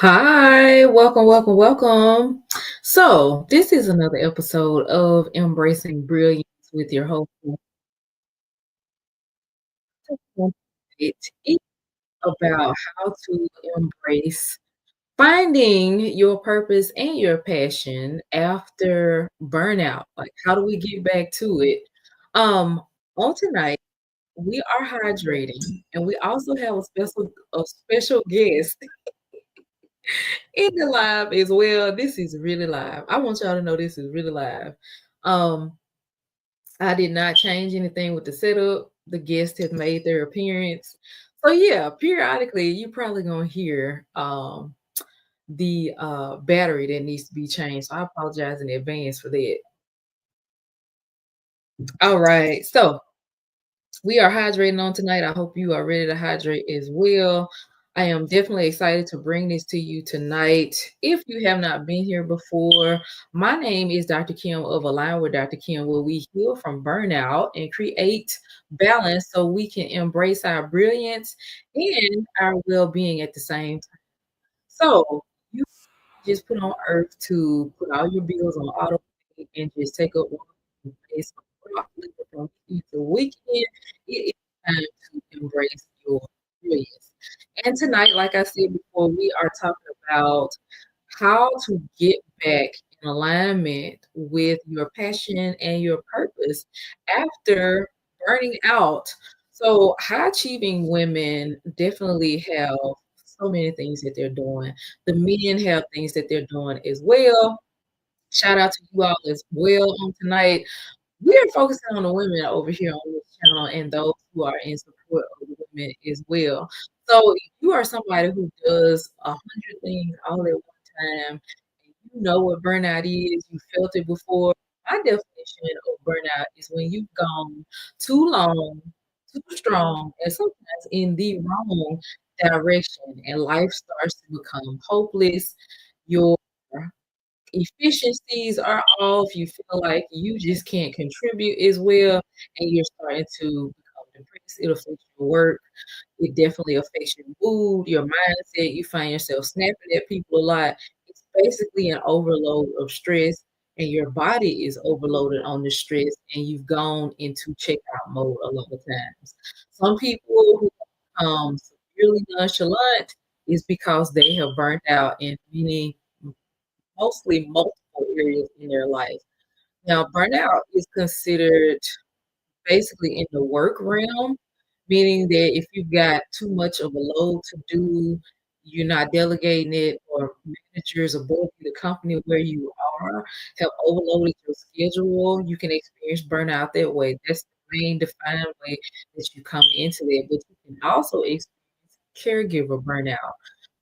Hi, welcome, welcome, welcome. So, this is another episode of Embracing Brilliance with your host. It is about how to embrace finding your purpose and your passion after burnout. Like, how do we get back to it? Um, on tonight, we are hydrating, and we also have a special guest in the live as well. This is really live. I want y'all to know this is really live. Um, I did not change anything with the setup. The guests have made their appearance. So yeah, periodically you probably gonna hear the battery that needs to be changed. So I apologize in advance for that. All right. So we are hydrating on tonight. I hope you are ready to hydrate as well. I am definitely excited to bring this to you tonight. If you have not been here before, my name is Dr. Kim of Align with Dr. Kim, where we heal from burnout and create balance so we can embrace our brilliance and our well-being at the same time. So you just put on earth to put all your bills on auto pay and just take up one place broccoli from weekend to weekend. It is time to embrace your brilliance. And tonight, like I said before, we are talking about how to get back in alignment with your passion and your purpose after burning out. So, high achieving women definitely have so many things that they're doing. The men have things that they're doing as well. Shout out to you all as well on tonight. We are focusing on the women over here on this channel and those who are in support of the women as well. So if you are somebody who does 100 things all at one time, and you know what burnout is, you felt it before. My definition of burnout is when you've gone too long, too strong, and sometimes in the wrong direction, and life starts to become hopeless. Your efficiencies are off, you feel like you just can't contribute as well, and you're starting to become depressed. It affects your work. It definitely affects your mood, your mindset. You find yourself snapping at people a lot. It's basically an overload of stress, and your body is overloaded on the stress, and you've gone into checkout mode a lot of times. Some people who become severely nonchalant is because they have burnt out in many mostly multiple areas in their life. Now, burnout is considered basically in the work realm, meaning that if you've got too much of a load to do, you're not delegating it, or managers above you, the company where you are, have overloaded your schedule, you can experience burnout that way. That's the main defined way that you come into that. But you can also experience caregiver burnout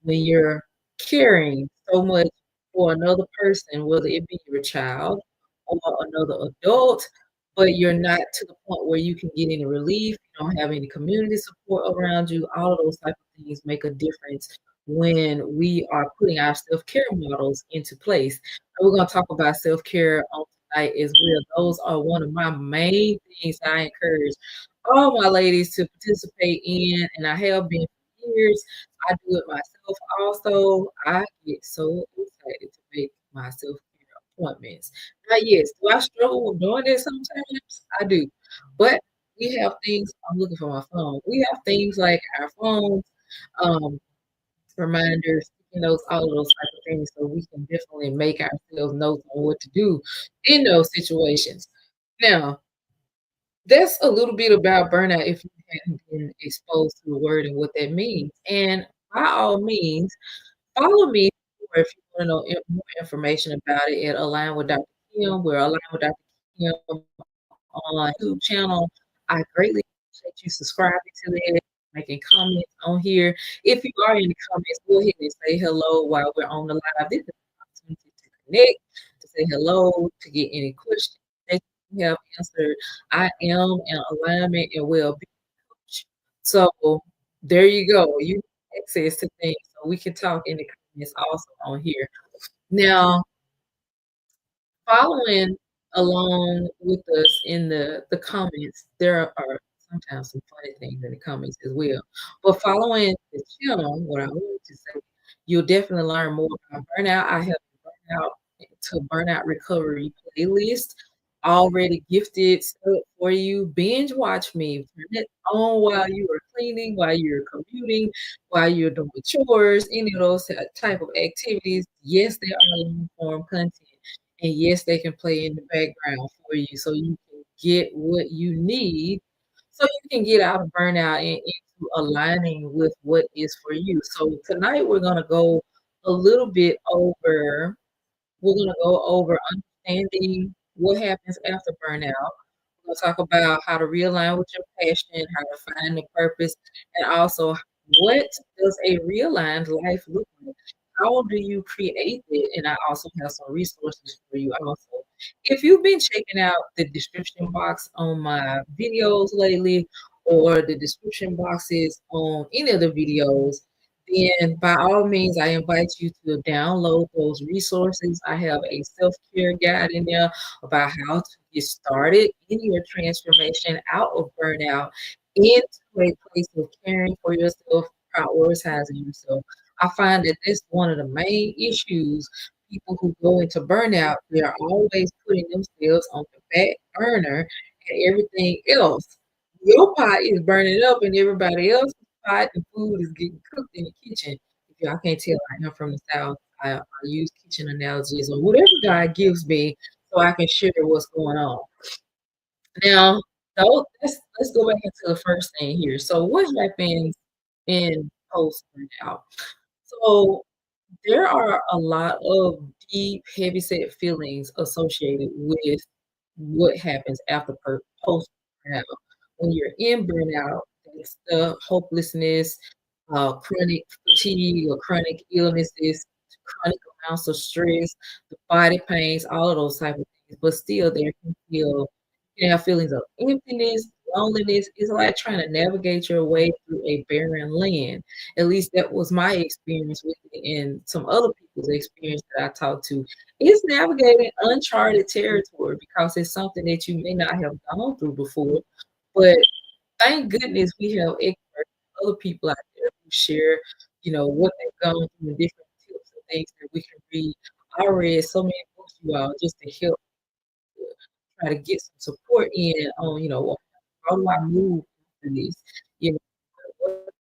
when you're caring so much for another person, whether it be your child or another adult, but you're not to the point where you can get any relief, you don't have any community support around you. All of those type of things make a difference when we are putting our self-care models into place. And we're going to talk about self-care on tonight as well. Those are one of my main things I encourage all my ladies to participate in, and I have been for years. I do it myself also. I get so excited to make my self-care appointments. Now, yes, do I struggle with doing this sometimes? I do. But we have things, I'm looking for my phone. We have things like our phones, um, reminders, all of those type of things, so we can definitely make ourselves notes on what to do in those situations. Now, that's a little bit about burnout if you hadn't been exposed to the word and what that means. And by all means, follow me or if you want to know more information about it at Align with Dr. Kim. We're Align with Dr. Kim on YouTube channel. I greatly appreciate you subscribing to that, making comments on here. If you are in the comments, go ahead and say hello while we're on the live. This is an opportunity to connect, to say hello, to get any questions that you have answered. I am an alignment and well-being coach. So there you go. You have access to things, so we can talk in the comments also on here. Now, following along with us in the comments, there are sometimes some funny things in the comments as well. But following the channel, what I wanted to say You'll definitely learn more about burnout. I have a burnout to burnout recovery playlist already gifted set up for you. Binge watch me. Turn it on while you are cleaning, while you're commuting, while you're doing chores, any of those type of activities. Yes, they are long form content. And yes, they can play in the background for you so you can get what you need so you can get out of burnout and into aligning with what is for you. So tonight a little bit over we're gonna go over understanding what happens after burnout. We'll talk about how to realign with your passion, how to find the purpose, and also what does a realigned life look like? How do you create it? And I also have some resources for you also. If you've been checking out the description box on my videos lately, or the description boxes on any of the videos, then by all means, I invite you to download those resources. I have a self-care guide in there about how to get started in your transformation out of burnout into a place of caring for yourself, prioritizing yourself. I find that that's one of the main issues. People who go into burnout, they are always putting themselves on the back burner and everything else. Your pot is burning up and everybody else's pot and food is getting cooked in the kitchen. If y'all can't tell, I am from the South. I use kitchen analogies or whatever God gives me so I can share what's going on. Now, so let's go back into the first thing here. So what happens in post burnout? So there are a lot of deep, heavy set feelings associated with what happens after post burnout. When you're in burnout, it's the hopelessness, chronic fatigue or chronic illnesses, chronic amounts of stress, the body pains, all of those type of things. But still, you can have feelings of emptiness, loneliness. It's like trying to navigate your way through a barren land. At least that was my experience with it, and some other people's experience that I talked to. It's navigating uncharted territory because it's something that you may not have gone through before. But thank goodness we have experts, other people out there who share, what they've gone through and different tips and things that we can read. I read so many books, you all, just to help try to get some support in on, how do I move through this? You know, what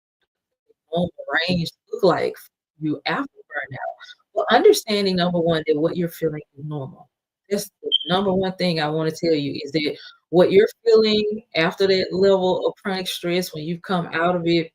on the range look like for you after burnout? Well, understanding number one that what you're feeling is normal. That's the number one thing I want to tell you is that what you're feeling after that level of chronic stress, when you've come out of it,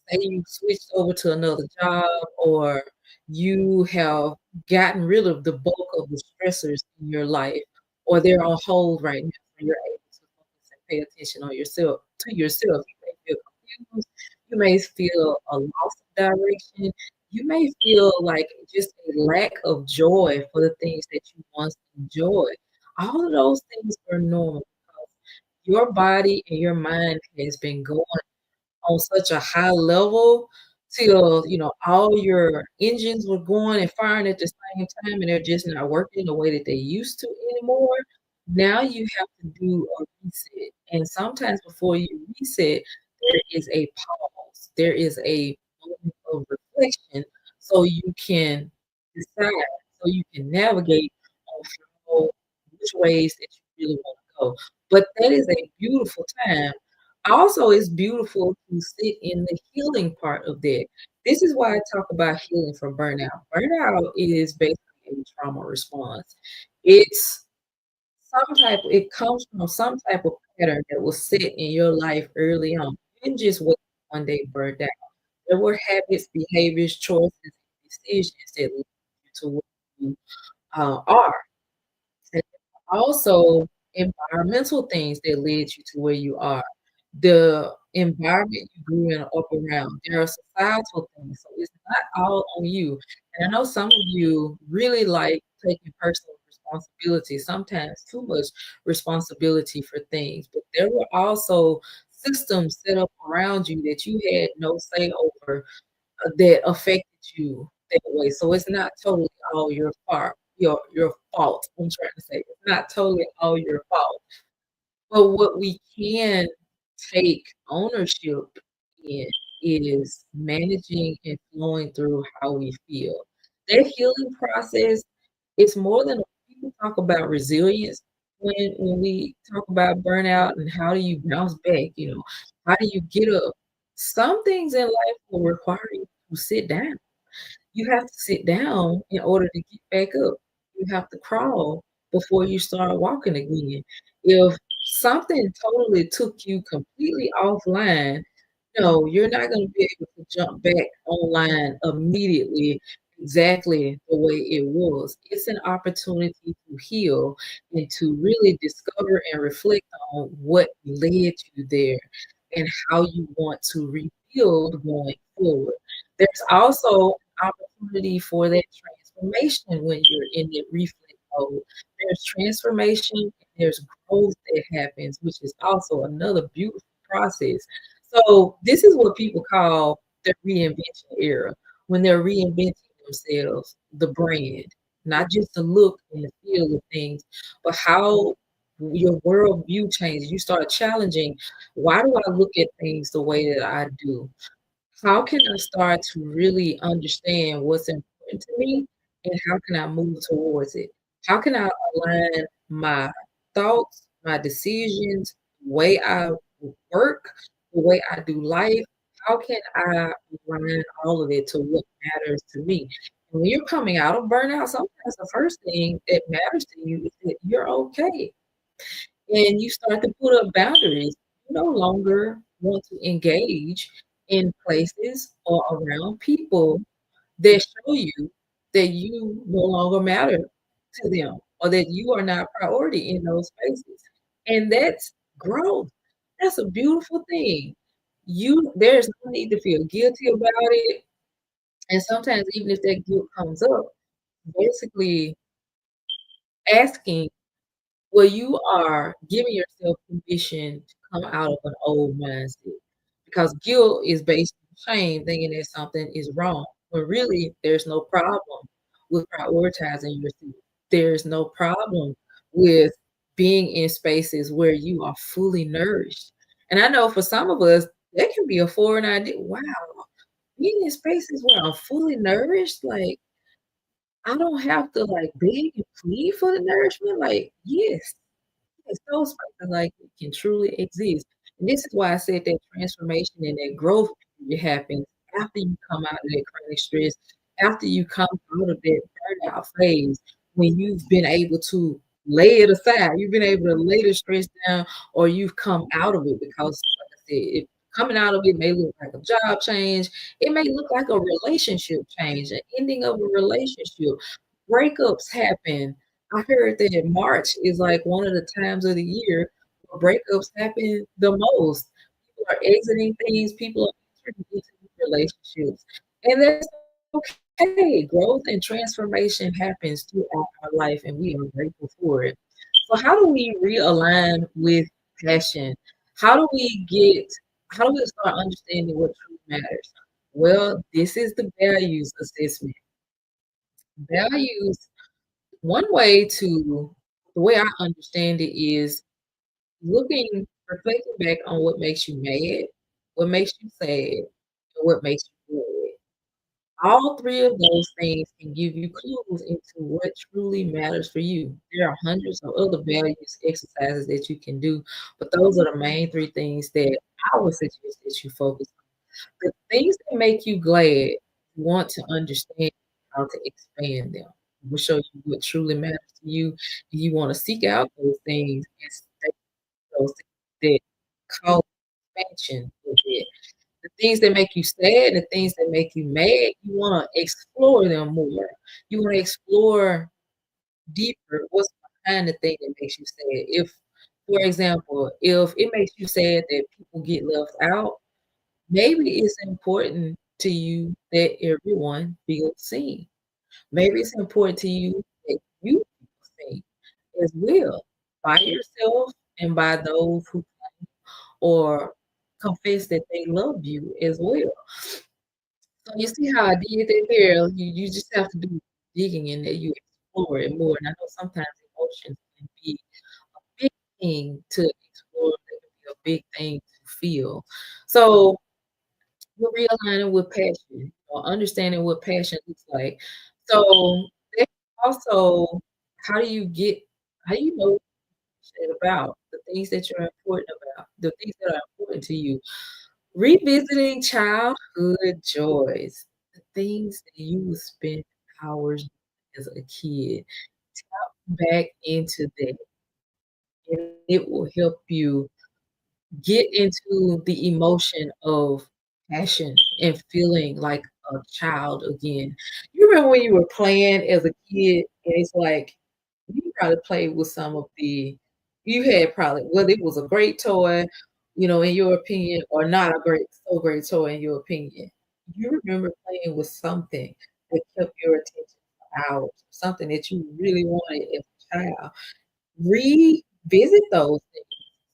say you switched over to another job or you have gotten rid of the bulk of the stressors in your life, or they're on hold right now, so you're able to focus and pay attention on yourself to yourself. You may feel confused, you may feel a loss of direction. You may feel like just a lack of joy for the things that you once enjoyed. All of those things are normal because your body and your mind has been going on such a high level till, all your engines were going and firing at the same time and they're just not working the way that they used to anymore. Now you have to do a reset. And sometimes before you reset, there is a pause. There is a moment of reflection so you can decide, so you can navigate on how, which ways that you really want to go. But that is a beautiful time. Also, it's beautiful to sit in the healing part of that. This is why I talk about healing from burnout. Burnout is basically a trauma response. It's it comes from some type of pattern that was set in your life early on. You didn't just wake up one day burned out. There were habits, behaviors, choices, and decisions that led you to where you are. And also environmental things that led you to where you are. The environment you grew in up around. There are societal things, so it's not all on you. And I know some of you really like taking personal responsibility, sometimes too much responsibility for things, but there were also systems set up around you that you had no say over that affected you that way. So it's not totally all your fault. Your fault. I'm trying to say it's not totally all your fault. But what we can take ownership in is managing and flowing through how we feel. That healing process is more than people talk about resilience when we talk about burnout and how do you bounce back, how do you get up? Some things in life will require you to sit down. You have to sit down in order to get back up. You have to crawl before you start walking again. If something totally took you completely offline, no, you're not gonna be able to jump back online immediately exactly the way it was. It's an opportunity to heal and to really discover and reflect on what led you there and how you want to rebuild going forward. There's also an opportunity for that transformation when you're in the reflect mode. There's transformation and there's growth that happens, which is also another beautiful process. So this is what people call the reinvention era, when they're reinventing themselves, the brand, not just the look and the feel of things, but how your worldview changes. You start challenging, why do I look at things the way that I do? How can I start to really understand what's important to me and how can I move towards it? How can I align my thoughts, my decisions, the way I work, the way I do life? How can I align all of it to what matters to me? And when you're coming out of burnout, sometimes the first thing that matters to you is that you're okay and you start to put up boundaries. You no longer want to engage in places or around people that show you that you no longer matter to them or that you are not priority in those spaces. And that's growth. That's a beautiful thing. There's no need to feel guilty about it. And sometimes even if that guilt comes up, basically asking, well, you are giving yourself permission to come out of an old mindset because guilt is based on shame, thinking that something is wrong, when really there's no problem with prioritizing yourself. There's no problem with being in spaces where you are fully nourished. And I know for some of us, that can be a foreign idea. Wow, being in spaces where I'm fully nourished, like I don't have to like beg and plead for the nourishment. Like, yes, yes, those spaces like it can truly exist. And this is why I said that transformation and that growth happens after you come out of that chronic stress, after you come out of that burnout phase, when you've been able to lay it aside, you've been able to lay the stress down, or you've come out of it because, like I said, coming out of it may look like a job change, it may look like a relationship change, an ending of a relationship. Breakups happen. I heard that March is like one of the times of the year where breakups happen the most. People are exiting things, people are entering into new relationships. And that's okay. Growth and transformation happens throughout our life, and we are grateful for it. So, how do we realign with passion? How do we get, how do we start understanding what truly matters? Well, this is the values assessment. Values, one way to, the way I understand it is reflecting back on what makes you mad, what makes you sad, and what makes you glad. All three of those things can give you clues into what truly matters for you. There are hundreds of other values exercises that you can do, but those are the main three things that I would suggest that you focus on. The things that make you glad, you want to understand how to expand them. Will show you what truly matters to you, and you want to seek out those things and stay with those things that cause expansion with it. The things that make you sad, the things that make you mad, you wanna explore them more. You wanna explore deeper what's behind the thing that makes you sad. If, for example, if it makes you sad that people get left out, maybe it's important to you that everyone feels seen. Maybe it's important to you that you feel seen as well by yourself and by those who or confess that they love you as well. So you see how I did that there? You just have to do digging in there. You explore it more. And I know sometimes emotions can be a big thing to explore. They can be a big thing to feel. So We're realigning with passion or understanding what passion looks like. So then also, how do you get how do you know what you're passionate about? The things that you're important about, the things that are important to you. Revisiting childhood joys, the things that you would spend hours as a kid. Tap back into that, and it will help you get into the emotion of passion and feeling like a child again. You remember when you were playing as a kid, and it's like you probably played with some of the you had probably whether it was a great toy, in your opinion, or not a great toy in your opinion. You remember playing with something that kept your attention for hours, something that you really wanted as a child. Revisit those things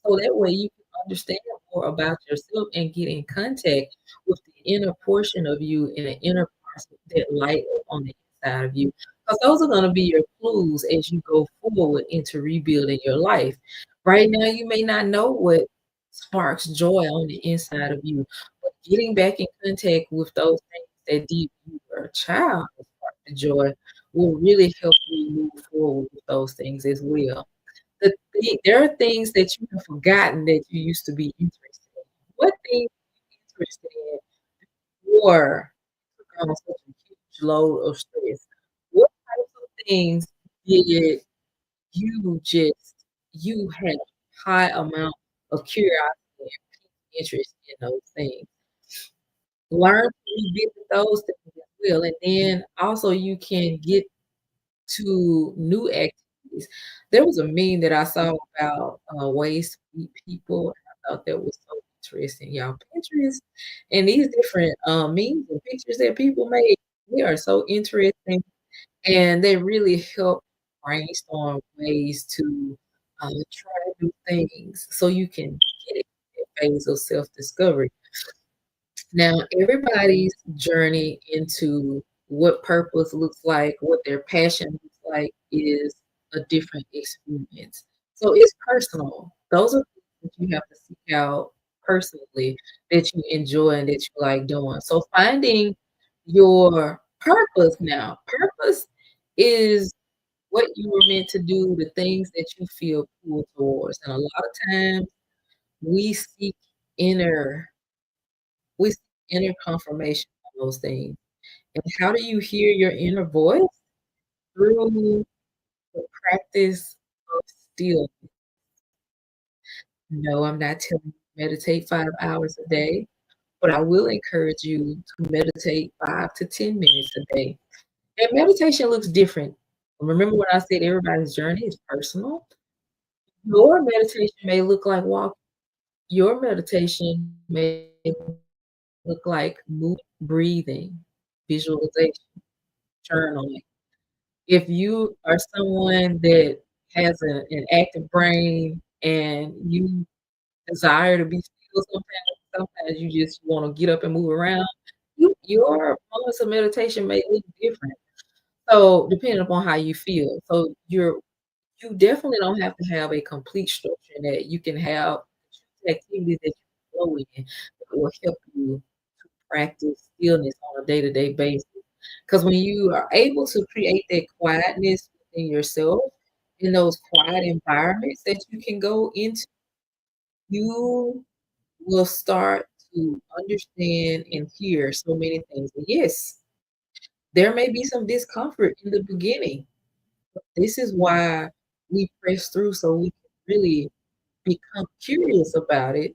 so that way you can understand more about yourself and get in contact with the inner portion of you and the inner parts that light up on the inside of you. Because those are going to be your clues as you go forward into rebuilding your life. Right now, you may not know what sparks joy on the inside of you, but getting back in contact with those things that deep you were a child that sparked the joy will really help you move forward with those things as well. There are things that you have forgotten that you used to be interested in. What things were you interested in before you took on such a huge load of stress? What types of things did you just you had a high amount of curiosity and interest in those things? Learn to revisit those things as well, and then also you can get to new activities. There was a meme that I saw about, ways to meet people, and I thought that was so interesting, y'all. Pinterest and these different, memes and pictures that people make, they are so interesting, and they really help brainstorm ways to, try new things so you can get in that phase of self-discovery. Now, everybody's journey into what purpose looks like, what their passion looks like is a different experience. So it's personal. Those are things that you have to seek out personally that you enjoy and that you like doing. So finding your purpose now. Purpose is what you were meant to do, the things that you feel pulled towards. And a lot of times we seek inner we seek inner confirmation on those things. And how do you hear your inner voice? Through the practice of still. No, I'm not telling you to meditate 5 hours a day, but I will encourage you to meditate 5 to 10 minutes a day. And meditation looks different. Remember when I said everybody's journey is personal? Your meditation may look like walking. Your meditation may look like moving, breathing, visualization, journaling. If you are someone that has an active brain and you desire to be still sometimes you just wanna get up and move around, your moments of meditation may look different. So, depending upon how you feel. So, you definitely don't have to have a complete structure in that you can have activities that you flow in that will help you to practice stillness on a day-to-day basis. Because when you are able to create that quietness within yourself, in those quiet environments that you can go into, you will start to understand and hear so many things. And yes, there may be some discomfort in the beginning. This is why we press through so we can really become curious about it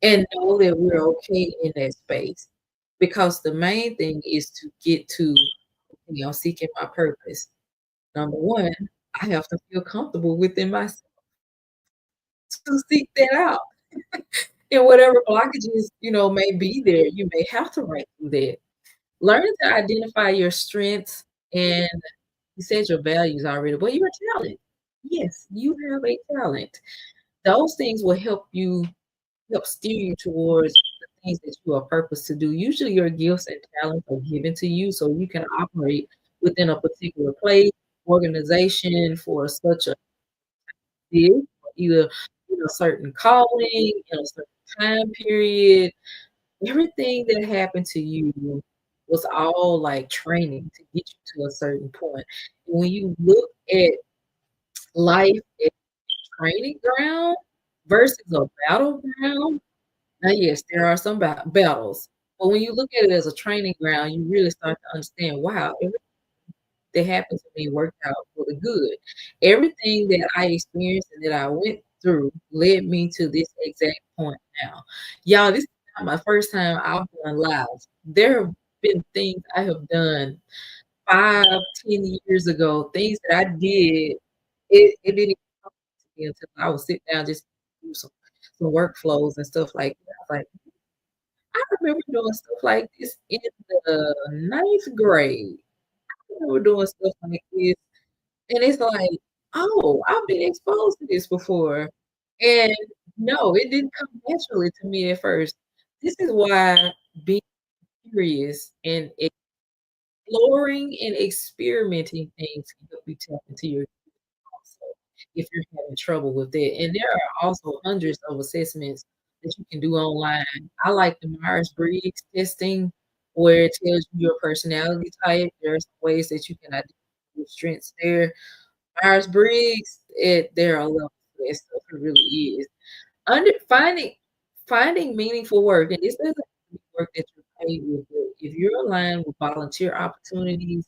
and know that we're okay in that space. Because the main thing is to get to, seeking my purpose. Number 1, I have to feel comfortable within myself to seek that out. And whatever blockages, may be there, you may have to write through that. Learning to identify your strengths and you said your values already, but you're a talent. Yes, you have a talent. Those things will help steer you towards the things that you are purposed to do. Usually your gifts and talents are given to you so you can operate within a particular place, organization for such a either certain calling in a certain time period. everything that happened to you was all like training to get you to a certain point. When you look at life as a training ground versus a battleground, now yes, there are some battles, but when you look at it as a training ground, you really start to understand, wow, that happened to me worked out for the good. Everything that I experienced and that I went through led me to this exact point now. Y'all, this is not my first time I've done live. There have been things I have done 5, 10 years ago, things that I did, it didn't even come to me until I would sit down just to do some workflows and stuff like that. I was like, I remember doing stuff like this in the ninth grade. I remember doing stuff like this. And it's like, "Oh, I've been exposed to this before." And no, it didn't come naturally to me at first. This is why being curious and exploring and experimenting things can help you tap into your also, if you're having trouble with it. And there are also hundreds of assessments that you can do online. I like the Myers-Briggs testing, where it tells you your personality type. There are some ways that you can identify your strengths there. Myers-Briggs, there are levels to that stuff, it really is. Under finding meaningful work, and this doesn't have to be work that you're paid with, but if you're aligned with volunteer opportunities,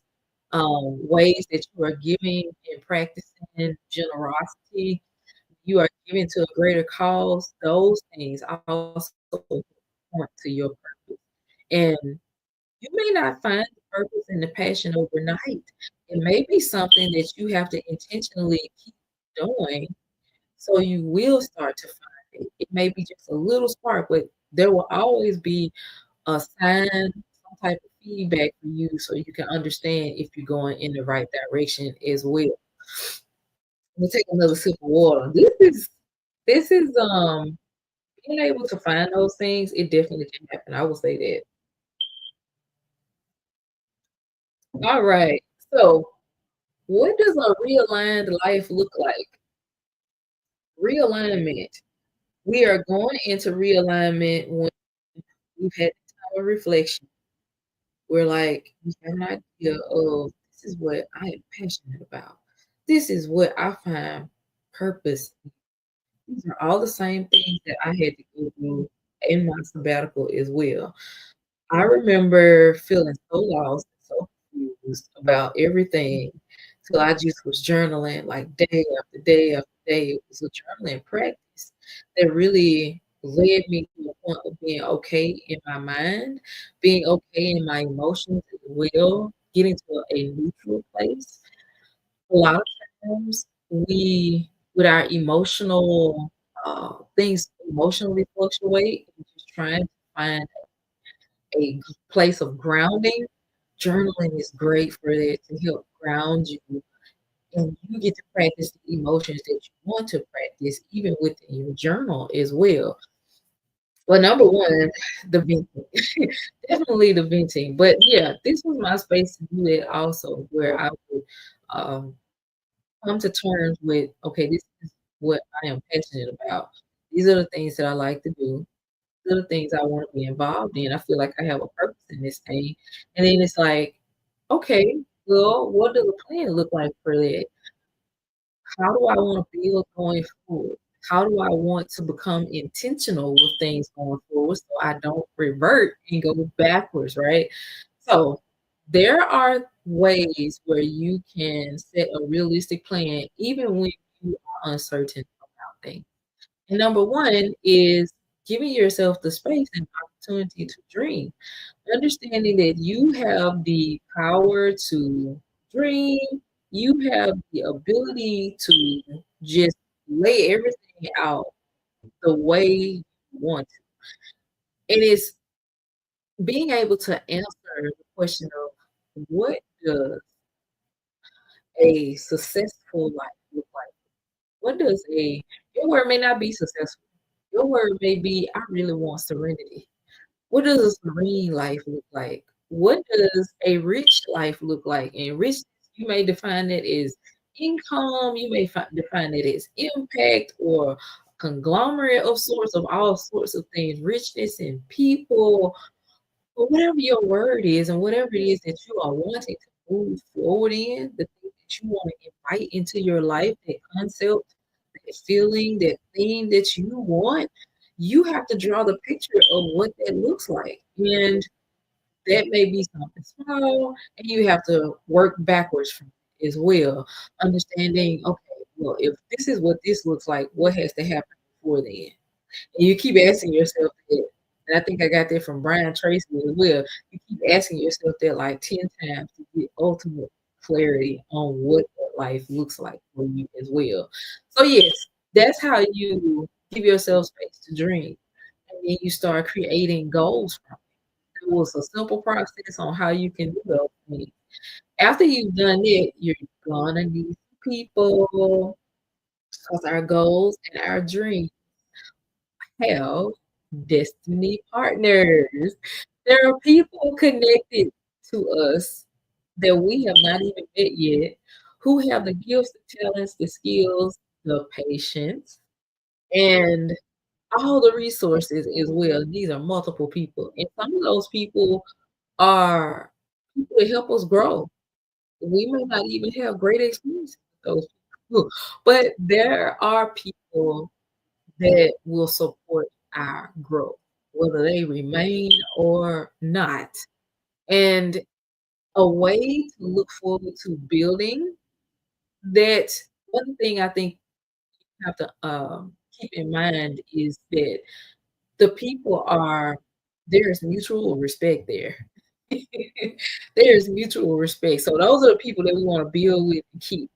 ways that you are giving and practicing generosity, you are giving to a greater cause, those things also point to your purpose. And you may not find the purpose and the passion overnight. It may be something that you have to intentionally keep doing so you will start to find it. It may be just a little spark, but there will always be a sign, some type of feedback for you so you can understand if you're going in the right direction as well. We'll take another sip of water. This is being able to find those things, it definitely can happen. I will say that. All right. So what does a realigned life look like? Realignment. We are going into realignment when we've had time of reflection. We're like, we have an idea of this is what I am passionate about. This is what I find purpose. These are all the same things that I had to go through in my sabbatical as well. I remember feeling so lost, so confused about everything till I just was journaling like day after day after day. It was a journaling practice that really led me to a point of being okay in my mind, being okay in my emotions as well, getting to a neutral place. A lot of times with our emotional things emotionally fluctuate, and just trying to find a place of grounding, journaling is great for that to help ground you, and you get to practice the emotions that you want to practice even within your journal as well. Well, number one, the venting. Definitely the venting. But yeah, this was my space to do that also, where I would um, come to terms with, okay, this is what I am passionate about. These are the things that I like to do. These are the things I want to be involved in. I feel like I have a purpose in this thing. And then it's like, okay, well, what does a plan look like for that? How do I want to build going forward? How do I want to become intentional with things going forward so I don't revert and go backwards, right? So there are ways where you can set a realistic plan even when you are uncertain about things. And number one is giving yourself the space and opportunity to dream, understanding that you have the power to dream, you have the ability to just lay everything out the way you want to. It is being able to answer the question of what does a successful life look like? What does your word may not be successful. Your word may be, I really want serenity. What does a serene life look like? What does a rich life look like? And richness, you may define it as income, you may define it as impact or conglomerate of sorts of all sorts of things, richness and people, or whatever your word is, and whatever it is that you are wanting to move forward in, the thing that you want to invite into your life, that concept, that feeling, that thing that you want, you have to draw the picture of what that looks like. And that may be something small, and you have to work backwards from it as well. Understanding, okay, well, if this is what this looks like, what has to happen before then? And you keep asking yourself that, and I think I got that from Brian Tracy as well. You keep asking yourself that like 10 times to get ultimate clarity on what that life looks like for you as well. So yes, that's how you give yourself space to dream. And then you start creating goals from it. It was a simple process on how you can do those things. After you've done it, you're gonna need people, because our goals and our dreams have destiny partners. There are people connected to us that we have not even met yet, who have the gifts, the talents, the skills, the patience, and all the resources as well. These are multiple people. And some of those people are people that help us grow. We may not even have great experiences with those people, but there are people that will support our growth, whether they remain or not. And a way to look forward to building that, one thing I think you have to keep in mind is that the people are, there's mutual respect there. There's mutual respect. So those are the people that we want to build with and keep.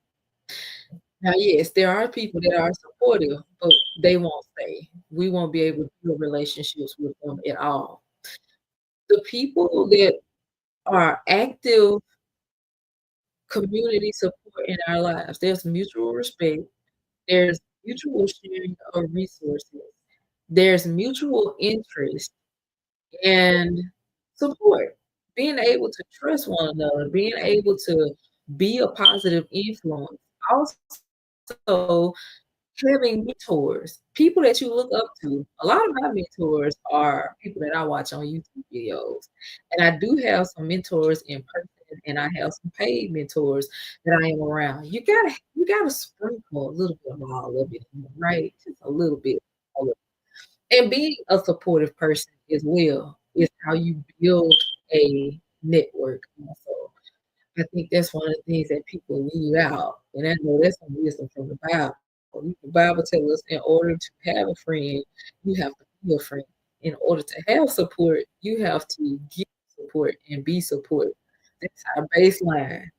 Now, yes, there are people that are supportive, but they won't stay. We won't be able to build relationships with them at all. The people that are active community support in our lives, there's mutual respect, there's mutual sharing of resources, there's mutual interest and support. Being able to trust one another, being able to be a positive influence. Also, having mentors, people that you look up to. A lot of my mentors are people that I watch on YouTube videos. And I do have some mentors in person, and I have some paid mentors that I am around. You gotta sprinkle a little bit of all of it in there, right? Just a little bit. Of it. And being a supportive person as well is how you build a network also. I think that's one of the things that people leave out, and I know that's some wisdom from the Bible. The Bible tells us in order to have a friend, you have to be a friend. In order to have support, you have to give support and be support. That's our baseline,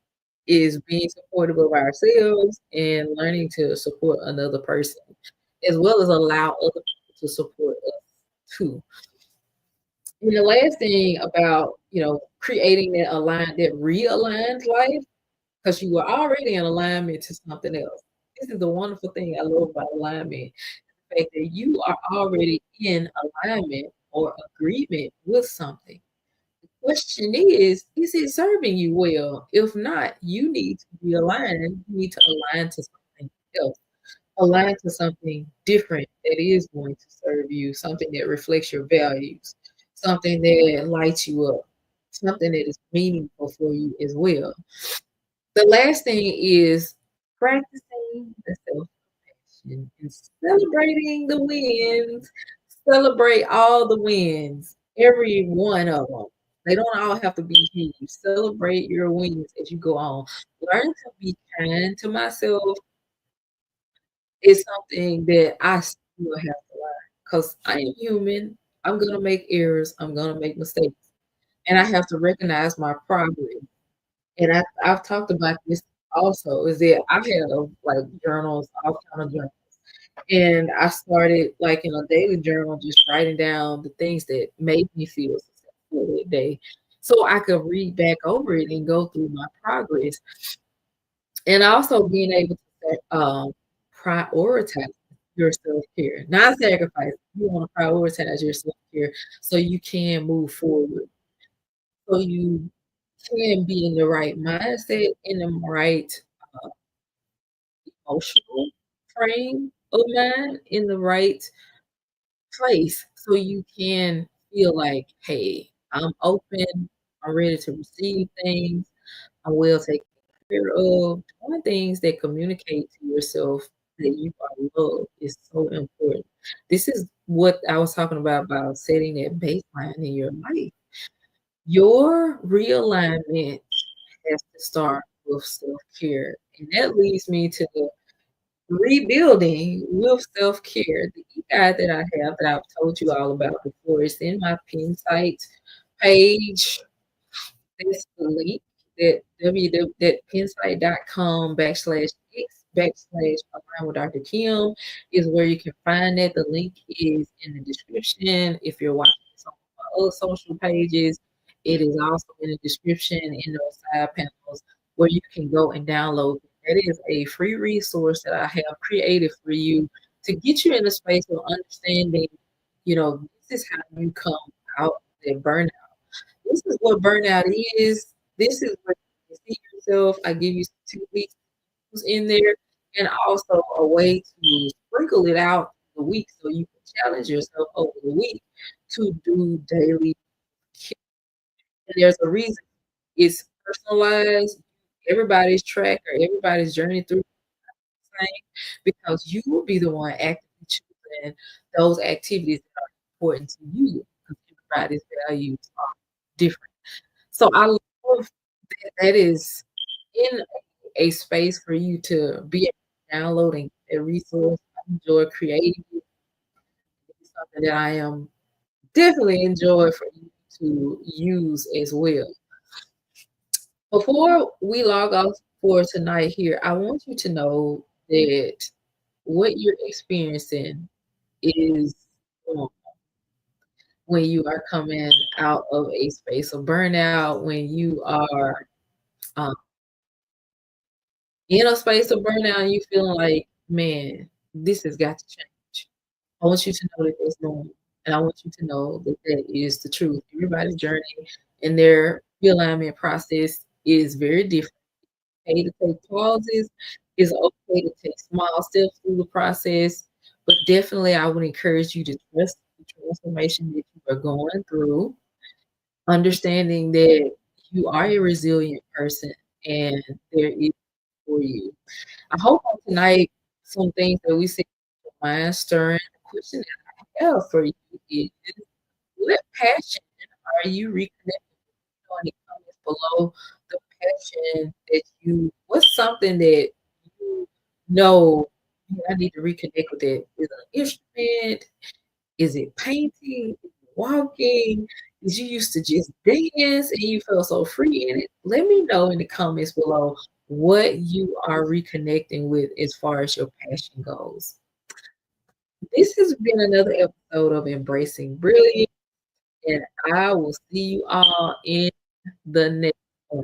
is being supportive of ourselves and learning to support another person, as well as allow other people to support us too. And the last thing about, creating that realigned life, because you were already in alignment to something else. This is the wonderful thing I love about alignment, the fact that you are already in alignment or agreement with something. The question is it serving you well? If not, you need to be aligned. You need to align to something else, align to something different that is going to serve you, something that reflects your values, something that lights you up, something that is meaningful for you as well. The last thing is practicing the self-compassion and celebrating the wins. Celebrate all the wins, every one of them. They don't all have to be huge. Celebrate your wins as you go on. Learn to be kind to myself is something that I still have to learn, because I am human. I'm gonna make errors. I'm gonna make mistakes, and I have to recognize my progress. And I've talked about this also, is that I have, like, journals, all kind of journals, and I started, like, in a daily journal, just writing down the things that made me feel successful that day, so I could read back over it and go through my progress. And also being able to prioritize your self-care, not sacrifice. You wanna prioritize your self-care so you can move forward, so you can be in the right mindset, in the right, uh, emotional frame, of mind in the right place so you can feel like, "Hey, I'm open, I'm ready to receive things, I'm well taken care of." Doing things that communicate to yourself that you are loved is so important. This is what I was talking about setting that baseline in your life. Your realignment has to start with self-care, and that leads me to the rebuilding with self-care. The e-guide that I have that I've told you all about before is in my pin site page. That's the link that that pinsite.com/x/align with Dr. Kim is where you can find it. The link is in the description. If you're watching this on my other social pages, it is also in the description in those side panels where you can go and download. That is a free resource that I have created for you to get you in a space of understanding, this is how you come out of that burnout. This is what burnout is. This is where you can see yourself. I give you 2 weeks in there and also a way to sprinkle it out the week so you can challenge yourself over the week to do daily care. And there's a reason it's personalized. Everybody's track or everybody's journey through the same because you will be the one actively choosing those activities that are important to you because everybody's values are different. So I love that that is in a space for you to be downloading a resource. I enjoy creating it. It's something that I am definitely enjoy for you to use as well. Before we log off for tonight here, I want you to know that what you're experiencing is normal when you are coming out of a space of burnout, when you are um, in a space of burnout and you feeling like, man, this has got to change. I want you to know that that's normal. And I want you to know that that is the truth. Everybody's journey and their realignment process is very different. Okay to take pauses. It's okay to take small steps through the process. But definitely, I would encourage you to trust the transformation that you are going through, understanding that you are a resilient person and there is for you. I hope on tonight some things that we said mind stirring. The question that I have for you is what passion are you reconnecting on the comments below the passion that you what's something that you know "Man, I need to reconnect with it. Is it an instrument? Is it painting? Is it walking? Is you used to just dance and you felt so free in it? Let me know in the comments below what you are reconnecting with as far as your passion goes. This has been another episode of Embracing Brilliance, and I will see you all in the next one.